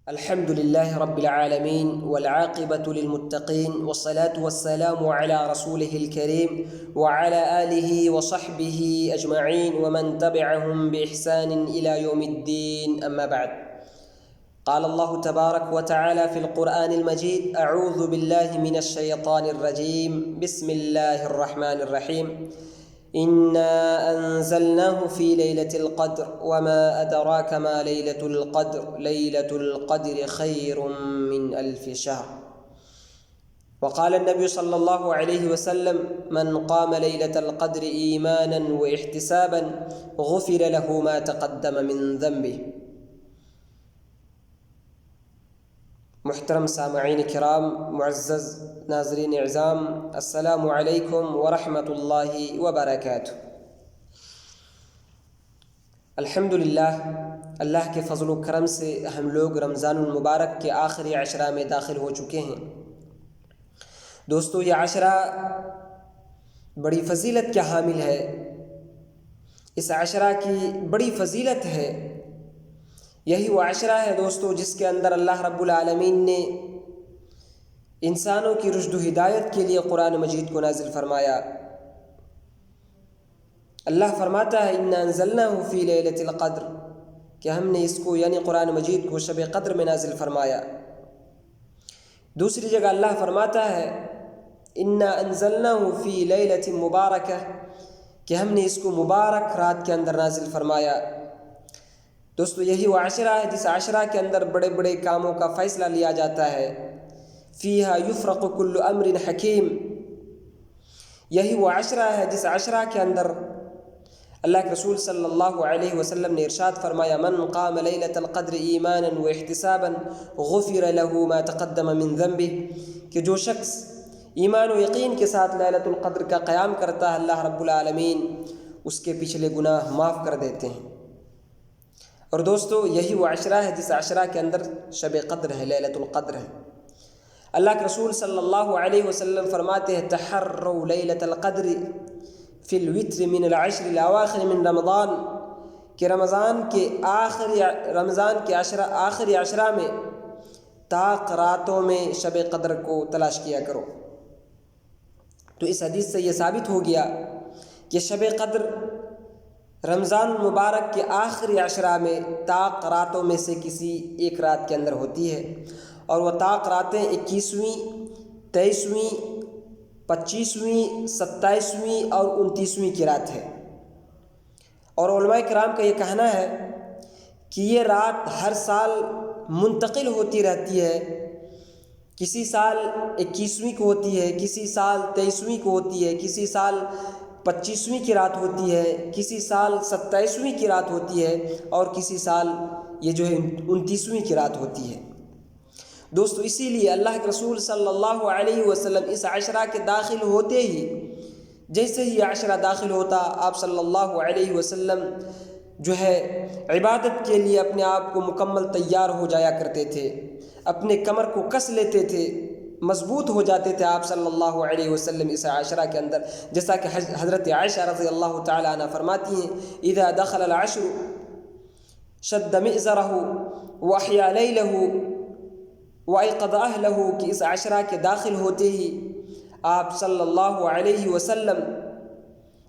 الحمد لله رب العالمين والعاقبة للمتقين والصلاة والسلام على رسوله الكريم وعلى آله وصحبه أجمعين ومن تبعهم بإحسان إلى يوم الدين، أما بعد. قال الله تبارك وتعالى في القرآن المجيد: أعوذ بالله من الشيطان الرجيم، بسم الله الرحمن الرحيم. إنا أنزلناه في ليلة القدر وما أدراك ما ليلة القدر ليلة القدر خير من 1000 شهر. وقال النبي صلى الله عليه وسلم: من قام ليلة القدر إيمانا واحتسابا غفر له ما تقدم من ذنبه. محترم سامعین کرام، معزز ناظرین اعظام، السلام علیکم ورحمۃ اللہ وبرکاتہ۔ الحمدللہ، اللہ کے فضل و کرم سے ہم لوگ رمضان المبارک کے آخری عشرہ میں داخل ہو چکے ہیں۔ دوستو، یہ عشرہ بڑی فضیلت کا حامل ہے۔ اس عشرہ کی بڑی فضیلت ہے۔ یہی وہ عشرہ ہے دوستو جس کے اندر اللہ رب العالمین نے انسانوں کی رشد و ہدایت کے لیے قرآن مجید کو نازل فرمایا۔ اللہ فرماتا ہے: انا انزلناہ فی لیلۃ القدر، کہ ہم نے اس کو یعنی قرآن مجید کو شب قدر میں نازل فرمایا۔ دوسری جگہ اللہ فرماتا ہے: انا انزلناہ فی لیلۃ مبارکہ، کہ ہم نے اس کو مبارک رات کے اندر نازل فرمایا۔ دوستو، یہی وہ عشرہ ہے جس عشرہ کے اندر بڑے بڑے کاموں کا فیصلہ لیا جاتا ہے۔ فیہا یفرق کل امر حکیم۔ یہی وہ عشرہ ہے جس عشرہ کے اندر اللہ کے رسول صلی اللہ علیہ وسلم نے ارشاد فرمایا: من قام لیلۃ القدر ایمانا واحتسابا غفر له ما تقدم من ذنبہ، کہ جو شخص ایمان و یقین کے ساتھ لیلۃ القدر کا قیام کرتا ہے، اللہ رب العالمین اس کے پچھلے گناہ معاف کر دیتے ہیں۔ اور دوستو، یہی وہ عشرہ ہے جس عشرہ کے اندر شب قدر ہے، لیلۃ القدر ہے۔ اللہ کے رسول صلی اللہ علیہ وسلم فرماتے ہیں: تحروا لیلۃ القدر فی الوتر من العشر الاواخر من رمضان، کہ رمضان کے آخری عشرہ میں طاق راتوں میں شب قدر کو تلاش کیا کرو۔ تو اس حدیث سے یہ ثابت ہو گیا کہ شب قدر رمضان المبارک کے آخری عشرہ میں طاق راتوں میں سے کسی ایک رات کے اندر ہوتی ہے، اور وہ طاق راتیں 21ویں، 23ویں، 25ویں، 27ویں اور 29ویں کی رات ہے۔ اور علماء کرام کا یہ کہنا ہے کہ یہ رات ہر سال منتقل ہوتی رہتی ہے۔ کسی سال 21ویں کو ہوتی ہے، کسی سال 23ویں کو ہوتی ہے، کسی سال 25ویں کی رات ہوتی ہے، کسی سال 27ویں کی رات ہوتی ہے، اور کسی سال یہ جو ہے 29ویں کی رات ہوتی ہے۔ دوستو، اسی لیے اللہ کے رسول صلی اللہ علیہ وسلم اس عشرہ کے داخل ہوتے ہی، جیسے ہی یہ عشرہ داخل ہوتا، آپ صلی اللہ علیہ وسلم جو ہے عبادت کے لیے اپنے آپ کو مکمل تیار ہو جایا کرتے تھے، اپنے کمر کو کس لیتے تھے، مضبوط ہو جاتے تھے آپ صلی اللہ علیہ وسلم اس عشرہ کے اندر، جیسا کہ حضرت عائشہ رضی اللہ تعالی عنہ فرماتی ہیں: اذا دخل العشر شد مئزرہ واحیا لیلہ وایقظ اہلہ، کہ اس عشرہ کے داخل ہوتے ہی آپ صلی اللہ علیہ وسلم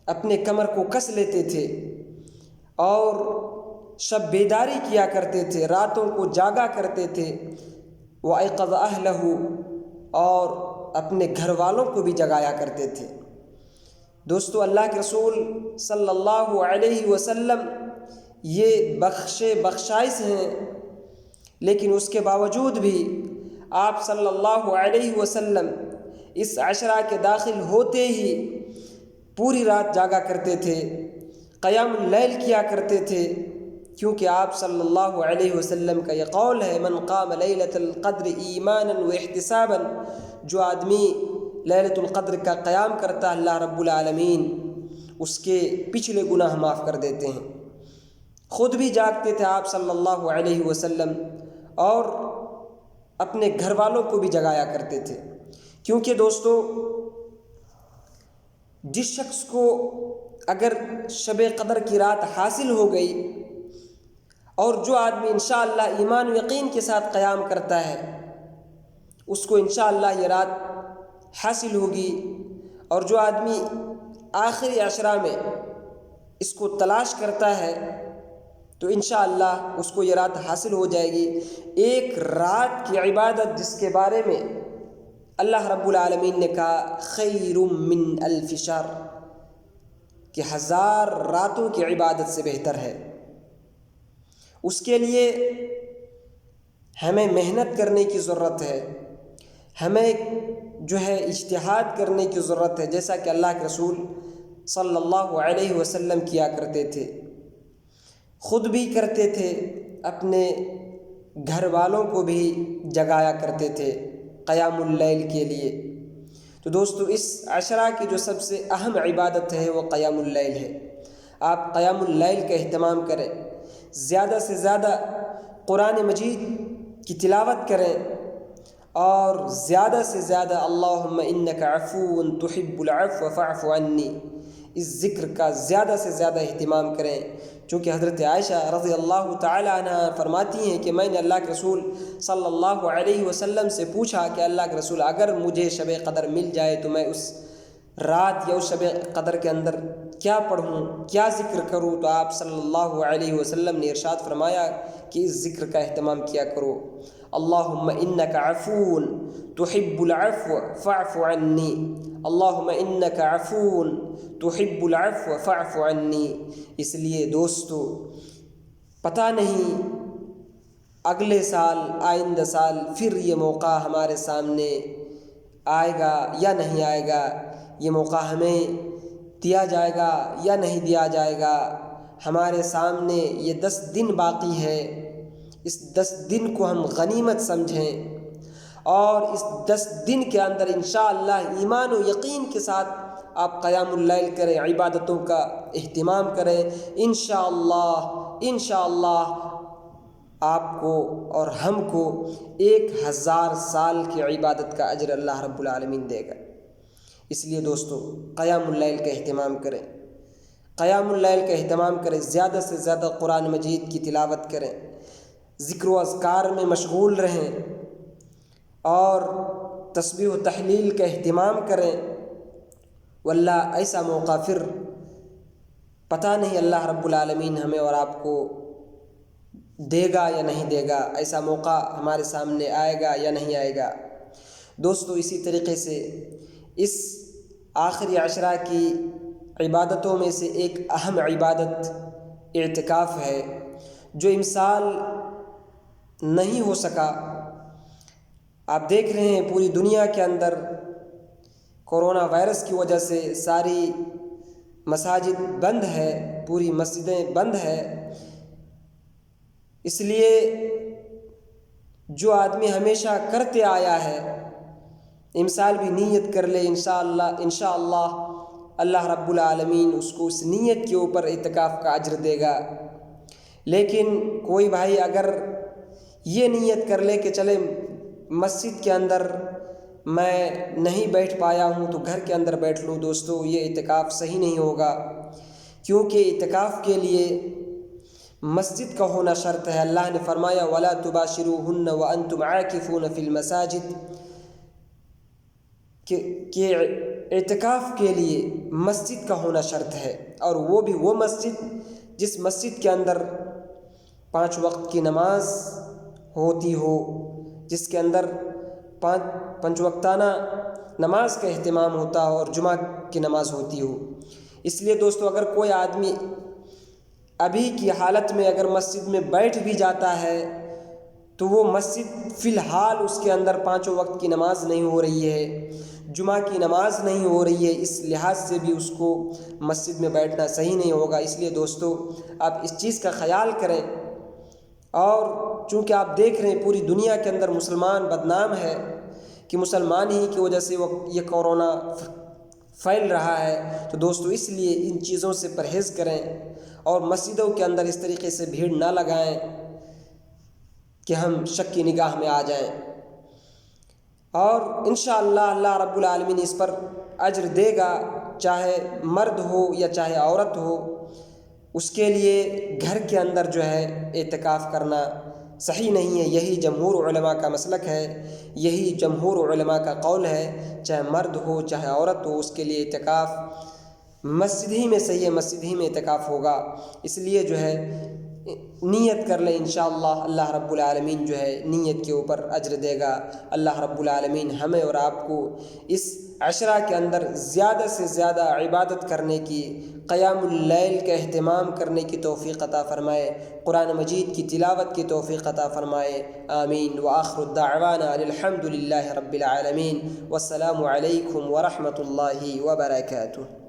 اپنے کمر کو کس لیتے تھے اور شب بیداری کیا کرتے تھے، راتوں کو جاگا کرتے تھے، وایقظ اہلہ، اور اپنے گھر والوں کو بھی جگایا کرتے تھے۔ دوستو، اللہ کے رسول صلی اللہ علیہ وسلم یہ بخشائش ہیں، لیکن اس کے باوجود بھی آپ صلی اللہ علیہ وسلم اس عشرہ کے داخل ہوتے ہی پوری رات جاگا کرتے تھے، قیام اللیل کیا کرتے تھے، کیونکہ آپ صلی اللہ علیہ وسلم کا یہ قول ہے: من قام لیلۃ القدر ایمانا واحتسابا، جو آدمی لیلۃ القدر کا قیام کرتا ہے، اللہ رب العالمین اس کے پچھلے گناہ معاف کر دیتے ہیں۔ خود بھی جاگتے تھے آپ صلی اللہ علیہ وسلم، اور اپنے گھر والوں کو بھی جگایا کرتے تھے، کیونکہ دوستو جس شخص کو اگر شب قدر کی رات حاصل ہو گئی اور جو آدمی انشاءاللہ ایمان و یقین کے ساتھ قیام کرتا ہے اس کو انشاءاللہ یہ رات حاصل ہوگی، اور جو آدمی آخری عشرہ میں اس کو تلاش کرتا ہے تو انشاءاللہ اس کو یہ رات حاصل ہو جائے گی۔ ایک رات کی عبادت جس کے بارے میں اللہ رب العالمین نے کہا خیر من الف شہر، کہ 1000 راتوں کی عبادت سے بہتر ہے، اس کے لیے ہمیں محنت کرنے کی ضرورت ہے، ہمیں جو ہے اجتہاد کرنے کی ضرورت ہے، جیسا کہ اللہ کے رسول صلی اللہ علیہ وسلم کیا کرتے تھے، خود بھی کرتے تھے، اپنے گھر والوں کو بھی جگایا کرتے تھے قیام اللیل کے لیے۔ تو دوستو اس عشرہ کی جو سب سے اہم عبادت ہے وہ قیام اللیل ہے۔ آپ قیام اللیل کا اہتمام کریں، زیادہ سے زیادہ قرآن مجید کی تلاوت کریں، اور زیادہ سے زیادہ اللہم انک عفو تحب العفو فاعف عنی، اس ذکر کا زیادہ سے زیادہ اہتمام کریں، چونکہ حضرت عائشہ رضی اللہ تعالی عنہ فرماتی ہیں کہ میں نے اللہ کے رسول صلی اللہ علیہ وسلم سے پوچھا کہ اللہ کے رسول اگر مجھے شب قدر مل جائے تو میں اس رات یا اس شب قدر کے اندر کیا پڑھوں، کیا ذکر کروں؟ تو آپ صلی اللہ علیہ وسلم نے ارشاد فرمایا کہ اس ذکر کا اہتمام کیا کرو، اللہم انک عفو تحب العفو فاعف عنی، اللہم انک عفو تحب العفو فاعف عنی۔ اس لیے دوستو پتہ نہیں اگلے سال، آئندہ سال پھر یہ موقع ہمارے سامنے آئے گا یا نہیں آئے گا، یہ موقع ہمیں دیا جائے گا یا نہیں دیا جائے گا۔ ہمارے سامنے یہ 10 دن باقی ہے، اس 10 دن کو ہم غنیمت سمجھیں، اور اس 10 دن کے اندر انشاءاللہ ایمان و یقین کے ساتھ آپ قیام اللیل کریں، عبادتوں کا اہتمام کریں، انشاءاللہ آپ کو اور ہم کو 1000 سال کی عبادت کا اجر اللہ رب العالمین دے گا۔ اس لیے دوستو قیام اللیل کا اہتمام کریں، قیام اللیل کا اہتمام کریں، زیادہ سے زیادہ قرآن مجید کی تلاوت کریں، ذکر و اذکار میں مشغول رہیں، اور تسبیح و تحلیل کا اہتمام کریں، واللہ ایسا موقع پھر پتہ نہیں اللہ رب العالمین ہمیں اور آپ کو دے گا یا نہیں دے گا، ایسا موقع ہمارے سامنے آئے گا یا نہیں آئے گا۔ دوستو اسی طریقے سے اس آخری عشرہ کی عبادتوں میں سے ایک اہم عبادت اعتکاف ہے، جو امسال نہیں ہو سکا۔ آپ دیکھ رہے ہیں پوری دنیا کے اندر کورونا وائرس کی وجہ سے ساری مساجد بند ہے، پوری مسجدیں بند ہے۔ اس لیے جو آدمی ہمیشہ کرتے آیا ہے امسال بھی نیت کر لے، انشاءاللہ اللہ رب العالمین اس کو اس نیت کے اوپر اعتکاف کا اجر دے گا۔ لیکن کوئی بھائی اگر یہ نیت کر لے کہ چلے مسجد کے اندر میں نہیں بیٹھ پایا ہوں تو گھر کے اندر بیٹھ لوں، دوستو یہ اعتکاف صحیح نہیں ہوگا، کیونکہ اعتکاف کے لیے مسجد کا ہونا شرط ہے۔ اللہ نے فرمایا وَلَا تُبَاشِرُوهُنَّ وَأَنْتُمْ عَاكِفُونَ فِي الْمَسَاجِدِ، کہ اعتکاف کے لیے مسجد کا ہونا شرط ہے، اور وہ بھی وہ مسجد جس مسجد کے اندر 5 وقت کی نماز ہوتی ہو، جس کے اندر 5 وقتانہ نماز کا اہتمام ہوتا ہو اور جمعہ کی نماز ہوتی ہو۔ اس لیے دوستو اگر کوئی آدمی ابھی کی حالت میں اگر مسجد میں بیٹھ بھی جاتا ہے تو وہ مسجد فی الحال اس کے اندر 5 وقت کی نماز نہیں ہو رہی ہے، جمعہ کی نماز نہیں ہو رہی ہے، اس لحاظ سے بھی اس کو مسجد میں بیٹھنا صحیح نہیں ہوگا۔ اس لیے دوستو آپ اس چیز کا خیال کریں، اور چونکہ آپ دیکھ رہے ہیں پوری دنیا کے اندر مسلمان بدنام ہے کہ مسلمان ہی کی وجہ سے یہ کورونا پھیل رہا ہے، تو دوستو اس لیے ان چیزوں سے پرہیز کریں، اور مسجدوں کے اندر اس طریقے سے بھیڑ نہ لگائیں کہ ہم شک کی نگاہ میں آ جائیں، اور انشاءاللہ اللہ رب العالمین اس پر اجر دے گا، چاہے مرد ہو یا چاہے عورت ہو، اس کے لیے گھر کے اندر جو ہے اعتکاف کرنا صحیح نہیں ہے۔ یہی جمہور علماء کا مسلک ہے، یہی جمہور علماء کا قول ہے، چاہے مرد ہو چاہے عورت ہو، اس کے لیے اعتکاف مسجد ہی میں صحیح ہے، مسجد ہی میں اعتکاف ہوگا۔ اس لیے جو ہے نیت کر لیں، انشاءاللہ اللہ رب العالمین جو ہے نیت کے اوپر اجر دے گا۔ اللہ رب العالمین ہمیں اور آپ کو اس عشرہ کے اندر زیادہ سے زیادہ عبادت کرنے کی، قیام اللیل کا اہتمام کرنے کی توفیق عطا فرمائے، قرآن مجید کی تلاوت کی توفیق عطا فرمائے، آمین۔ وآخر الدعوانا الحمد للہ رب العالمین، والسلام علیکم ورحمۃ اللہ وبرکاتہ۔